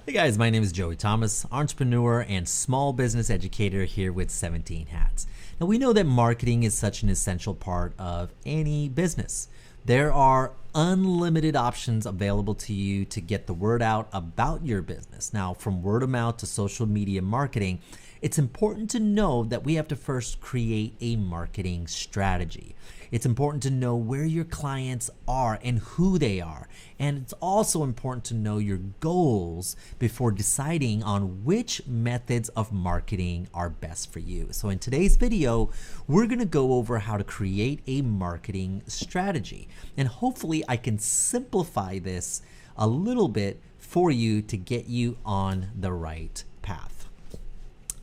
Hey guys, my name is Joey Thomas, entrepreneur and small business educator here with 17 Hats. Now we know that marketing is such an essential part of any business. There are unlimited options available to you to get the word out about your business. Now, from word of mouth to social media marketing, it's important to know that we have to first create a marketing strategy. It's important to know where your clients are and who they are. And it's also important to know your goals before deciding on which methods of marketing are best for you. So in today's video, we're going to go over how to create a marketing strategy. And hopefully I can simplify this a little bit for you to get you on the right path.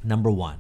Number one,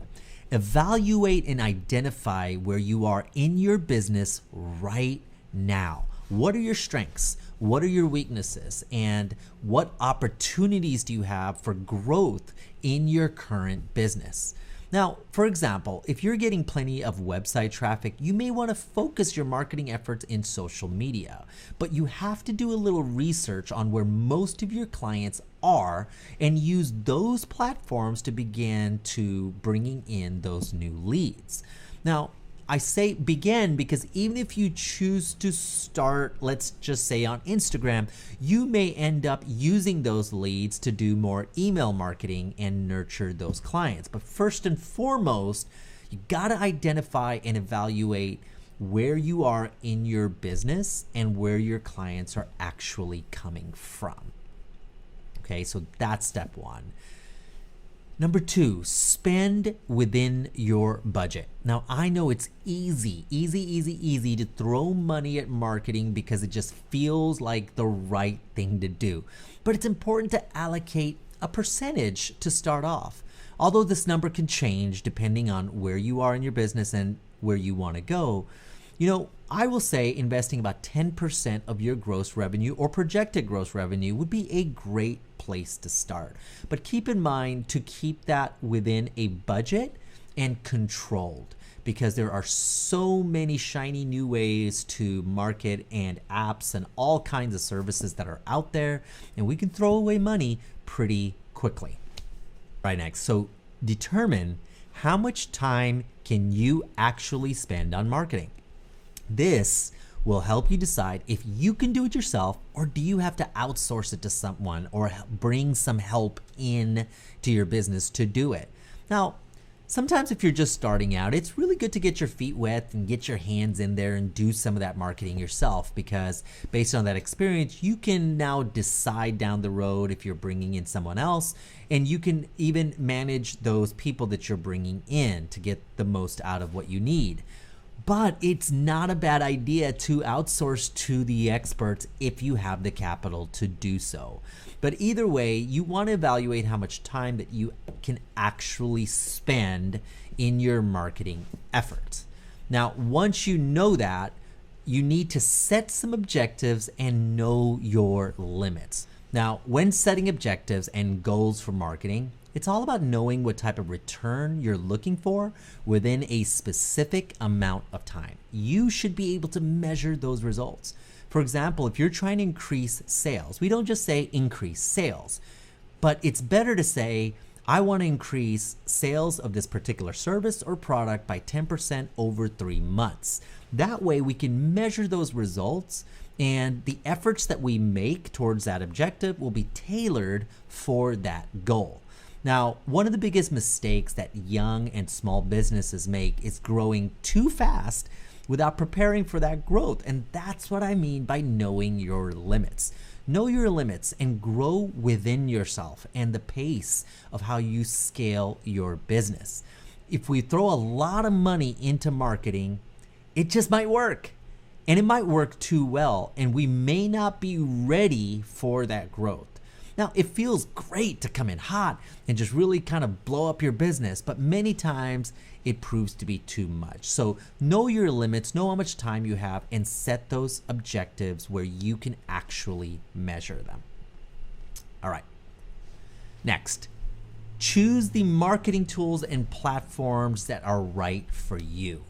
evaluate and identify where you are in your business right now. What are your strengths? What are your weaknesses? And what opportunities do you have for growth in your current business? Now, for example, if you're getting plenty of website traffic, you may want to focus your marketing efforts in social media, but you have to do a little research on where most of your clients are and use those platforms to begin to bringing in those new leads. Now, I say begin because even if you choose to start, let's just say on Instagram, you may end up using those leads to do more email marketing and nurture those clients. But first and foremost, you gotta identify and evaluate where you are in your business and where your clients are actually coming from. Okay, so that's step one. Number two, spend within your budget. Now, I know it's easy to throw money at marketing because it just feels like the right thing to do. But it's important to allocate a percentage to start off. Although this number can change depending on where you are in your business and where you want to go. You know, I will say investing about 10% of your gross revenue or projected gross revenue would be a great place to start. But keep in mind to keep that within a budget and controlled, because there are so many shiny new ways to market and apps and all kinds of services that are out there, and we can throw away money pretty quickly. Right, next, so determine how much time can you actually spend on marketing. This will help you decide if you can do it yourself or do you have to outsource it to someone or bring some help in to your business to do it. Now, sometimes if you're just starting out, it's really good to get your feet wet and get your hands in there and do some of that marketing yourself, because based on that experience, you can now decide down the road if you're bringing in someone else, and you can even manage those people that you're bringing in to get the most out of what you need. But it's not a bad idea to outsource to the experts if you have the capital to do so. But either way, you want to evaluate how much time that you can actually spend in your marketing efforts. Now, once you know that, you need to set some objectives and know your limits. Now, when setting objectives and goals for marketing, it's all about knowing what type of return you're looking for within a specific amount of time. You should be able to measure those results. For example, if you're trying to increase sales, we don't just say increase sales, but it's better to say, I want to increase sales of this particular service or product by 10% over 3 months. That way we can measure those results, and the efforts that we make towards that objective will be tailored for that goal. Now, one of the biggest mistakes that young and small businesses make is growing too fast without preparing for that growth. And that's what I mean by knowing your limits. Know your limits and grow within yourself and the pace of how you scale your business. If we throw a lot of money into marketing, it just might work. And it might work too well, and we may not be ready for that growth. Now, it feels great to come in hot and just really kind of blow up your business, but many times it proves to be too much. So know your limits, know how much time you have, and set those objectives where you can actually measure them. All right. Next, choose the marketing tools and platforms that are right for you.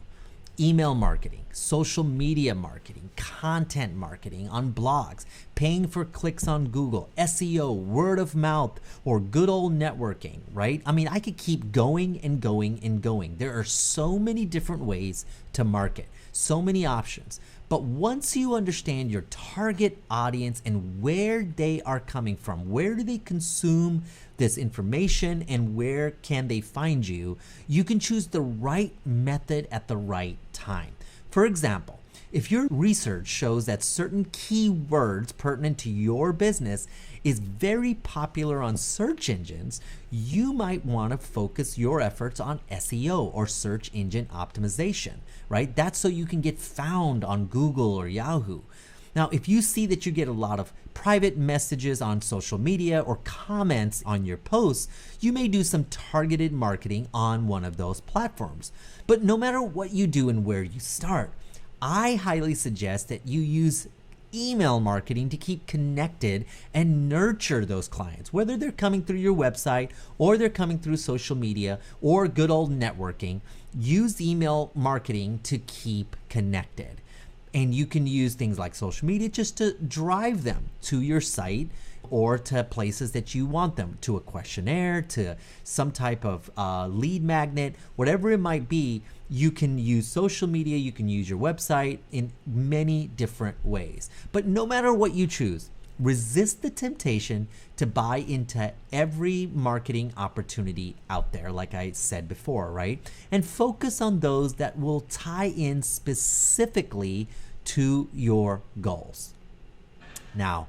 email marketing, social media marketing, content marketing on blogs, paying for clicks on Google, SEO, word of mouth, or good old networking, right? I mean, I could keep going and going and going. There are so many different ways to market, so many options. But once you understand your target audience and where they are coming from, where do they consume this information and where can they find you, you can choose the right method at the right time. For example, if your research shows that certain keywords pertinent to your business is very popular on search engines, you might want to focus your efforts on SEO or search engine optimization, right? That's so you can get found on Google or Yahoo. Now, if you see that you get a lot of private messages on social media or comments on your posts, you may do some targeted marketing on one of those platforms. But no matter what you do and where you start, I highly suggest that you use email marketing to keep connected and nurture those clients, whether they're coming through your website or they're coming through social media or good old networking. Use email marketing to keep connected. And you can use things like social media just to drive them to your site or to places that you want them, to a questionnaire, to some type of lead magnet, whatever it might be. You can use social media, you can use your website in many different ways. But no matter what you choose, resist the temptation to buy into every marketing opportunity out there, like I said before, right? And focus on those that will tie in specifically to your goals. Now,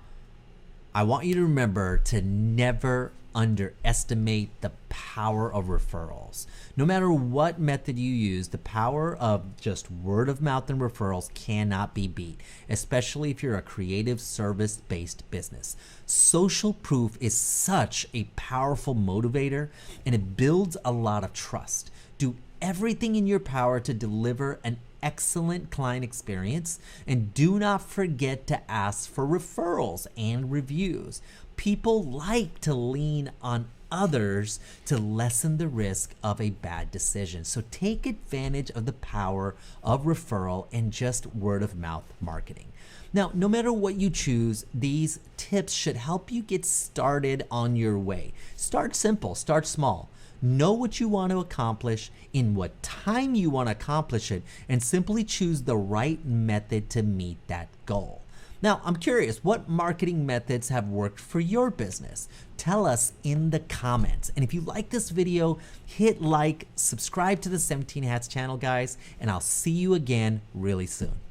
I want you to remember to never underestimate the power of referrals. No matter what method you use, the power of just word of mouth and referrals cannot be beat, especially if you're a creative service-based business. Social proof is such a powerful motivator, and it builds a lot of trust. Do everything in your power to deliver an excellent client experience, and do not forget to ask for referrals and reviews. People like to lean on others to lessen the risk of a bad decision. So take advantage of the power of referral and just word of mouth marketing. Now, no matter what you choose, these tips should help you get started on your way. Start simple, start small. Know what you want to accomplish, in what time you want to accomplish it, and simply choose the right method to meet that goal. Now, I'm curious, what marketing methods have worked for your business? Tell us in the comments. And if you like this video, hit like, subscribe to the 17 Hats channel, guys, and I'll see you again really soon.